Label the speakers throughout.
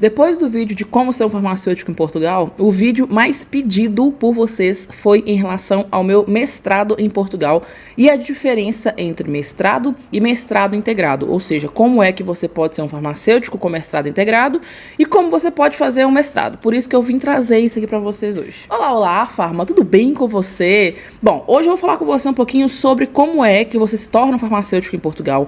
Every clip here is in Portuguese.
Speaker 1: Depois do vídeo de como ser um farmacêutico em Portugal, o vídeo mais pedido por vocês foi em relação ao meu mestrado em Portugal e a diferença entre mestrado e mestrado integrado, ou seja, como é que você pode ser um farmacêutico com mestrado integrado e como você pode fazer um mestrado. Por isso que eu vim trazer isso aqui para vocês hoje. Olá, Farma, tudo bem com você? Bom, hoje eu vou falar com você um pouquinho sobre como é que você se torna um farmacêutico em Portugal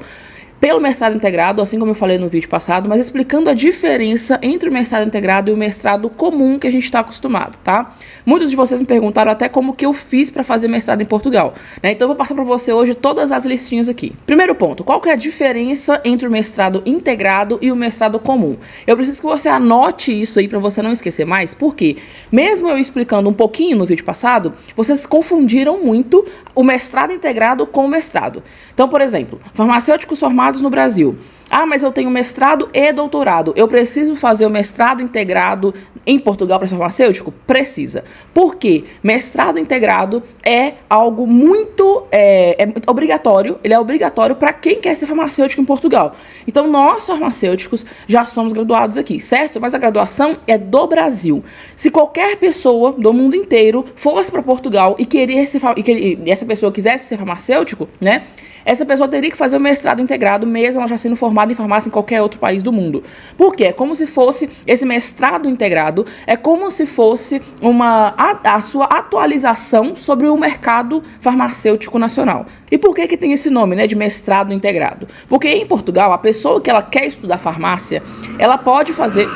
Speaker 1: pelo mestrado integrado, assim como eu falei no vídeo passado, mas explicando a diferença entre o mestrado integrado e o mestrado comum que a gente está acostumado, tá? Muitos de vocês me perguntaram até como que eu fiz para fazer mestrado em Portugal, né? Então eu vou passar para você hoje todas as listinhas aqui. Primeiro ponto, qual que é a diferença entre o mestrado integrado e o mestrado comum? Eu preciso que você anote isso aí para você não esquecer mais, porque mesmo eu explicando um pouquinho no vídeo passado, vocês confundiram muito o mestrado integrado com o mestrado. Então, por exemplo, farmacêuticos formados no Brasil. Ah, mas eu tenho mestrado e doutorado. Eu preciso fazer o mestrado integrado em Portugal para ser farmacêutico? Precisa. Por quê? Mestrado integrado é algo muito obrigatório. Ele é obrigatório para quem quer ser farmacêutico em Portugal. Então, nós farmacêuticos já somos graduados aqui, certo? Mas a graduação é do Brasil. Se qualquer pessoa do mundo inteiro fosse para Portugal e essa pessoa quisesse ser farmacêutico, né? Essa pessoa teria que fazer o mestrado integrado, mesmo ela já sendo formada em farmácia em qualquer outro país do mundo. Por quê? É como se fosse esse mestrado integrado, é como se fosse a sua atualização sobre o mercado farmacêutico nacional. E por que tem esse nome, né, de mestrado integrado? Porque em Portugal, a pessoa que ela quer estudar farmácia, ela pode fazer...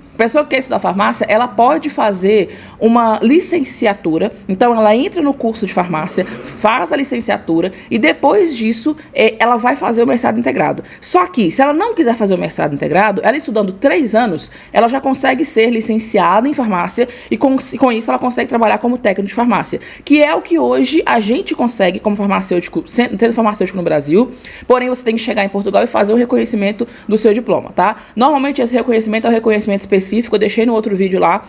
Speaker 1: A pessoa que quer estudar farmácia, ela pode fazer uma licenciatura. Então, ela entra no curso de farmácia, faz a licenciatura e depois disso, ela vai fazer o mestrado integrado. Só que, se ela não quiser fazer o mestrado integrado, ela estudando 3 anos, ela já consegue ser licenciada em farmácia e com isso ela consegue trabalhar como técnico de farmácia, que é o que hoje a gente consegue como farmacêutico, sendo farmacêutico no Brasil, porém você tem que chegar em Portugal e fazer o reconhecimento do seu diploma, tá? Normalmente esse reconhecimento é o reconhecimento específico. Eu deixei no outro vídeo lá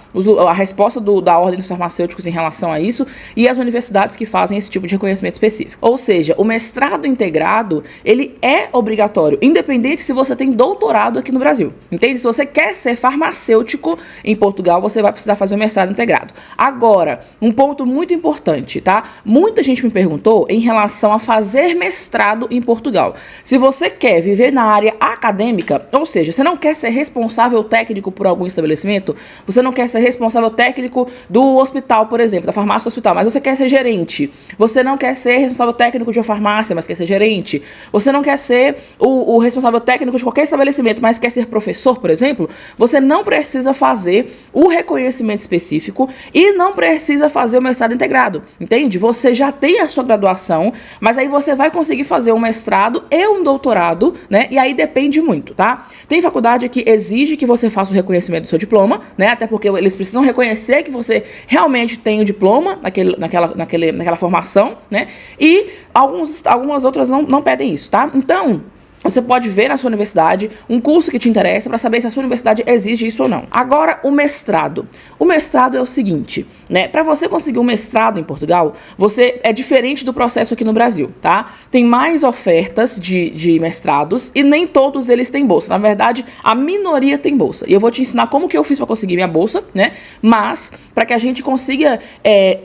Speaker 1: a resposta da Ordem dos Farmacêuticos em relação a isso e as universidades que fazem esse tipo de reconhecimento específico. Ou seja, o mestrado integrado, ele é obrigatório, independente se você tem doutorado aqui no Brasil. Entende? Se você quer ser farmacêutico em Portugal, você vai precisar fazer o mestrado integrado. Agora, um ponto muito importante, tá? Muita gente me perguntou em relação a fazer mestrado em Portugal. Se você quer viver na área acadêmica, ou seja, você não quer ser responsável técnico por algum estabelecimento, você não quer ser responsável técnico do hospital, por exemplo, da farmácia do hospital, mas você quer ser gerente. Você não quer ser responsável técnico de uma farmácia, mas quer ser gerente. Você não quer ser o responsável técnico de qualquer estabelecimento, mas quer ser professor, por exemplo. Você não precisa fazer o reconhecimento específico e não precisa fazer o mestrado integrado, entende? Você já tem a sua graduação, mas aí você vai conseguir fazer um mestrado e um doutorado, né? E aí depende muito, tá? Tem faculdade que exige que você faça o reconhecimento do seu diploma, né? Até porque eles precisam reconhecer que você realmente tem o diploma naquela formação, né? E algumas outras não pedem isso, tá? Então, você pode ver na sua universidade um curso que te interessa para saber se a sua universidade exige isso ou não. Agora, o mestrado. O mestrado é o seguinte, né? Para você conseguir um mestrado em Portugal, você é diferente do processo aqui no Brasil, tá? Tem mais ofertas de mestrados e nem todos eles têm bolsa. Na verdade, a minoria tem bolsa. E eu vou te ensinar como que eu fiz para conseguir minha bolsa, né? Mas, para que a gente consiga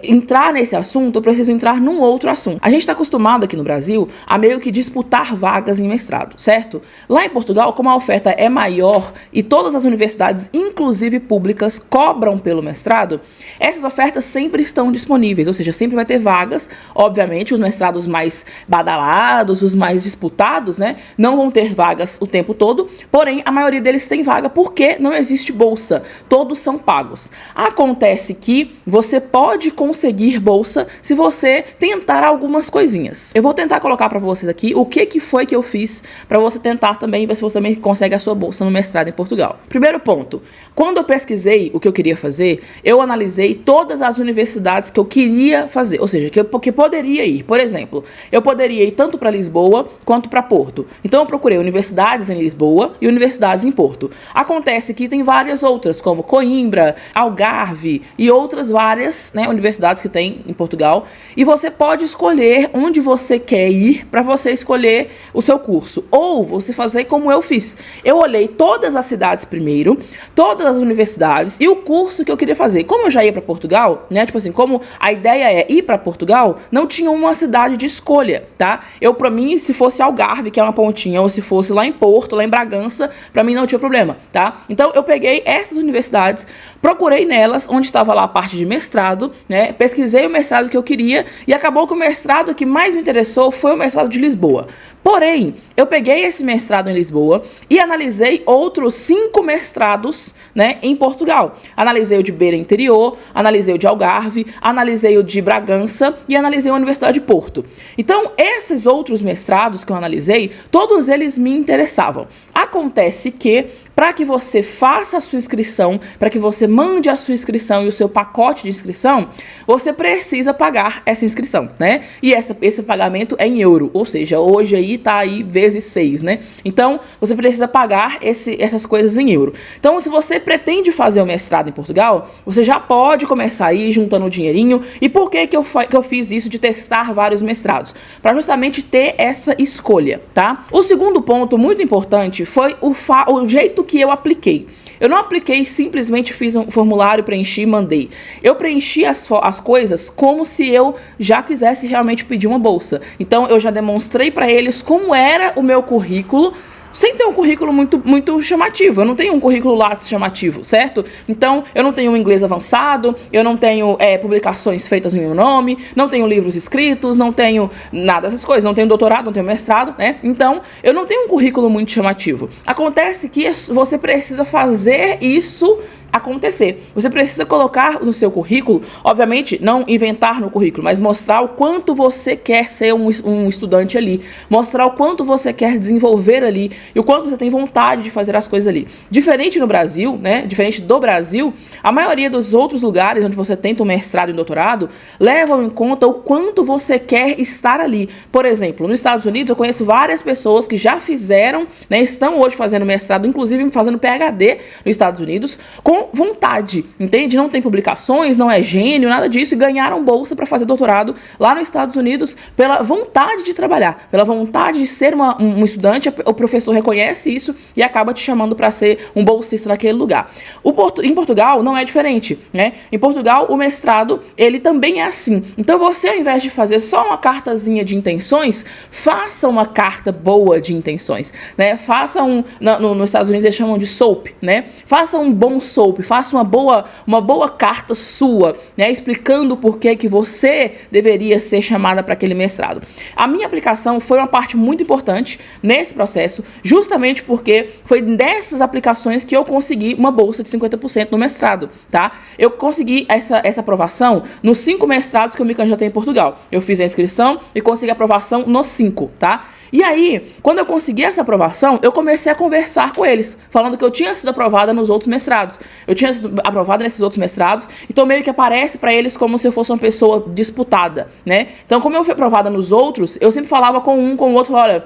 Speaker 1: entrar nesse assunto, eu preciso entrar num outro assunto. A gente está acostumado aqui no Brasil a meio que disputar vagas em mestrado, certo? Lá em Portugal, como a oferta é maior e todas as universidades, inclusive públicas, cobram pelo mestrado, essas ofertas sempre estão disponíveis, ou seja, sempre vai ter vagas. Obviamente, os mestrados mais badalados, os mais disputados, né, não vão ter vagas o tempo todo, porém, a maioria deles tem vaga porque não existe bolsa, todos são pagos. Acontece que você pode conseguir bolsa se você tentar algumas coisinhas. Eu vou tentar colocar para vocês aqui o que foi que eu fiz para você tentar também ver se você também consegue a sua bolsa no mestrado em Portugal. Primeiro ponto, quando eu pesquisei o que eu queria fazer, eu analisei todas as universidades que eu queria fazer, ou seja, que poderia ir. Por exemplo, eu poderia ir tanto para Lisboa quanto para Porto. Então eu procurei universidades em Lisboa e universidades em Porto. Acontece que tem várias outras, como Coimbra, Algarve e outras várias, né, universidades que tem em Portugal, e você pode escolher onde você quer ir para você escolher o seu curso. curso, ou você fazer como eu fiz. Eu olhei todas as cidades primeiro, todas as universidades e o curso que eu queria fazer. Como eu já ia para Portugal, né? Tipo assim, como a ideia é ir para Portugal, não tinha uma cidade de escolha, tá? Para mim, se fosse Algarve, que é uma pontinha, ou se fosse lá em Porto, lá em Bragança, para mim não tinha problema, tá? Então eu peguei essas universidades, procurei nelas onde estava lá a parte de mestrado, né? Pesquisei o mestrado que eu queria e acabou que o mestrado que mais me interessou foi o mestrado de Lisboa. Porém, eu peguei esse mestrado em Lisboa e analisei outros 5 mestrados, né, em Portugal. Analisei o de Beira Interior, analisei o de Algarve, analisei o de Bragança e analisei a Universidade de Porto. Então, esses outros mestrados que eu analisei, todos eles me interessavam. Acontece que, para que você faça a sua inscrição, para que você mande a sua inscrição e o seu pacote de inscrição, você precisa pagar essa inscrição, né? E esse pagamento é em euro, ou seja, hoje aí tá aí vezes 6, né? Então, você precisa pagar essas coisas em euro. Então, se você pretende fazer o mestrado em Portugal, você já pode começar aí juntando o dinheirinho. E por que eu fiz isso de testar vários mestrados? Para justamente ter essa escolha, tá? O segundo ponto muito importante foi o jeito que eu apliquei. Eu não apliquei, simplesmente fiz um formulário, preenchi e mandei. Eu preenchi as coisas como se eu já quisesse realmente pedir uma bolsa. Então, eu já demonstrei para eles como era o meu currículo, sem ter um currículo muito chamativo. Eu não tenho um currículo Lattes chamativo, certo? Então, eu não tenho um inglês avançado, eu não tenho publicações feitas no meu nome, não tenho livros escritos, não tenho nada dessas coisas, não tenho doutorado, não tenho mestrado, né? Então, eu não tenho um currículo muito chamativo. Acontece que você precisa fazer isso acontecer. Você precisa colocar no seu currículo, obviamente, não inventar no currículo, mas mostrar o quanto você quer ser um estudante ali, mostrar o quanto você quer desenvolver ali e o quanto você tem vontade de fazer as coisas ali. Diferente no Brasil, né? Diferente do Brasil, a maioria dos outros lugares onde você tenta um mestrado e um doutorado levam em conta o quanto você quer estar ali. Por exemplo, nos Estados Unidos eu conheço várias pessoas que já fizeram, né? Estão hoje fazendo mestrado, inclusive fazendo PhD nos Estados Unidos, com vontade, entende? Não tem publicações, não é gênio, nada disso, e ganharam bolsa para fazer doutorado lá nos Estados Unidos pela vontade de trabalhar, pela vontade de ser um estudante. O professor reconhece isso e acaba te chamando para ser um bolsista naquele lugar. Em Portugal não é diferente, né? Em Portugal o mestrado, ele também é assim. Então você, ao invés de fazer só uma cartazinha de intenções, faça uma carta boa de intenções, né? Faça nos Estados Unidos eles chamam de SOAP, né? Faça um bom SOAP, faça uma boa carta sua, né? Explicando por que você deveria ser chamada para aquele mestrado. A minha aplicação foi uma parte muito importante nesse processo, justamente porque foi dessas aplicações que eu consegui uma bolsa de 50% no mestrado, tá? Eu consegui essa aprovação nos 5 mestrados que eu me candidatei em Portugal. Eu fiz a inscrição e consegui a aprovação nos 5, tá? E aí, quando eu consegui essa aprovação, eu comecei a conversar com eles, falando que eu tinha sido aprovada nos outros mestrados. Eu tinha sido aprovada nesses outros mestrados, então meio que aparece para eles como se eu fosse uma pessoa disputada, né? Então, como eu fui aprovada nos outros, eu sempre falava com o outro, olha,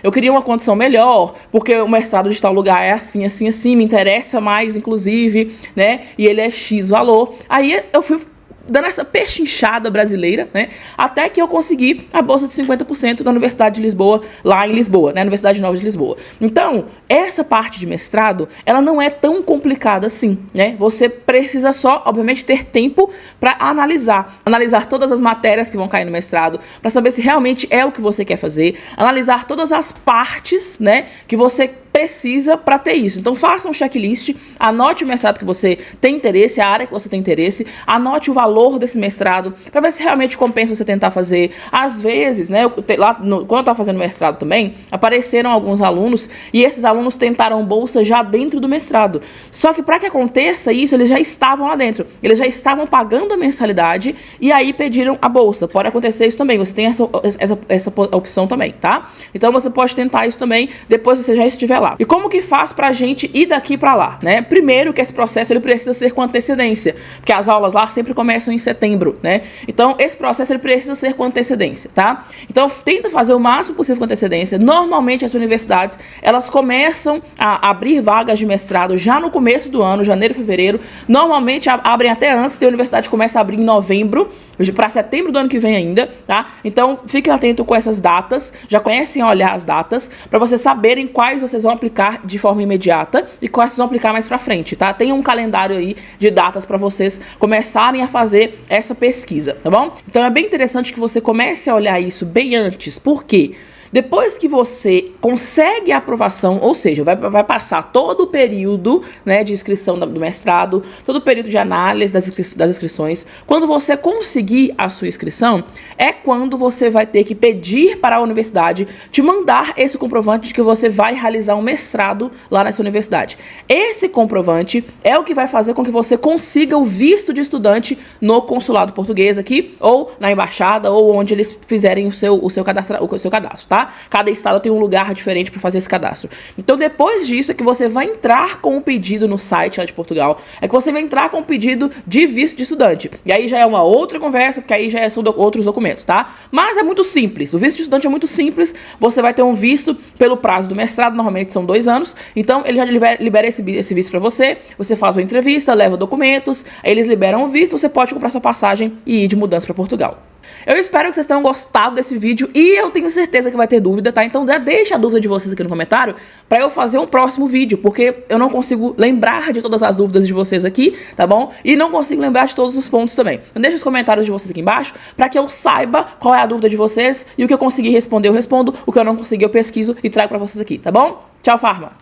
Speaker 1: eu queria uma condição melhor, porque o mestrado de tal lugar é assim, assim, assim, me interessa mais, inclusive, né? E ele é X valor. Aí eu fui dando essa pechinchada brasileira, né? Até que eu consegui a bolsa de 50% da Universidade de Lisboa, lá em Lisboa, né? Universidade Nova de Lisboa. Então, essa parte de mestrado, ela não é tão complicada assim, né? Você precisa só, obviamente, ter tempo para analisar todas as matérias que vão cair no mestrado, para saber se realmente é o que você quer fazer, analisar todas as partes, né, que você precisa para ter isso. Então, faça um checklist, anote o mestrado que você tem interesse, a área que você tem interesse, anote o valor desse mestrado, para ver se realmente compensa você tentar fazer. Às vezes, né, quando eu estava fazendo mestrado também, apareceram alguns alunos e esses alunos tentaram bolsa já dentro do mestrado. Só que para que aconteça isso, eles já estavam lá dentro, eles já estavam pagando a mensalidade e aí pediram a bolsa. Pode acontecer isso também, você tem essa opção também, tá? Então, você pode tentar isso também, depois que você já estiver lá. E como que faz pra gente ir daqui pra lá, né? Primeiro que esse processo ele precisa ser com antecedência, porque as aulas lá sempre começam em setembro, né? Então esse processo ele precisa ser com antecedência, tá? Então tenta fazer o máximo possível com antecedência. Normalmente as universidades, elas começam a abrir vagas de mestrado já no começo do ano, janeiro, fevereiro. Normalmente abrem até antes, tem universidade que começa a abrir em novembro, para setembro do ano que vem ainda, tá? Então fiquem atentos com essas datas, já conhecem a olhar as datas, para vocês saberem quais vocês vão aplicar de forma imediata e quais vocês vão aplicar mais pra frente, tá? Tem um calendário aí de datas para vocês começarem a fazer essa pesquisa, tá bom? Então é bem interessante que você comece a olhar isso bem antes, por quê? Depois que você consegue a aprovação, ou seja, vai passar todo o período, né, de inscrição do mestrado, todo o período de análise das inscrições, quando você conseguir a sua inscrição, é quando você vai ter que pedir para a universidade te mandar esse comprovante de que você vai realizar um mestrado lá nessa universidade. Esse comprovante é o que vai fazer com que você consiga o visto de estudante no consulado português aqui, ou na embaixada, ou onde eles fizerem o seu cadastro, tá? Cada estado tem um lugar diferente para fazer esse cadastro. Então, depois disso, é que você vai entrar com o pedido no site lá de Portugal. É que você vai entrar com o pedido de visto de estudante. E aí já é uma outra conversa, porque aí já são outros documentos, tá? Mas é muito simples. O visto de estudante é muito simples. Você vai ter um visto pelo prazo do mestrado, normalmente são 2 anos. Então, ele já libera esse visto para você. Você faz uma entrevista, leva documentos, aí eles liberam o visto, você pode comprar sua passagem e ir de mudança para Portugal. Eu espero que vocês tenham gostado desse vídeo e eu tenho certeza que vai ter dúvida, tá? Então já deixa a dúvida de vocês aqui no comentário pra eu fazer um próximo vídeo, porque eu não consigo lembrar de todas as dúvidas de vocês aqui, tá bom? E não consigo lembrar de todos os pontos também. Então deixa os comentários de vocês aqui embaixo pra que eu saiba qual é a dúvida de vocês e o que eu conseguir responder eu respondo, o que eu não conseguir eu pesquiso e trago pra vocês aqui, tá bom? Tchau, Farma!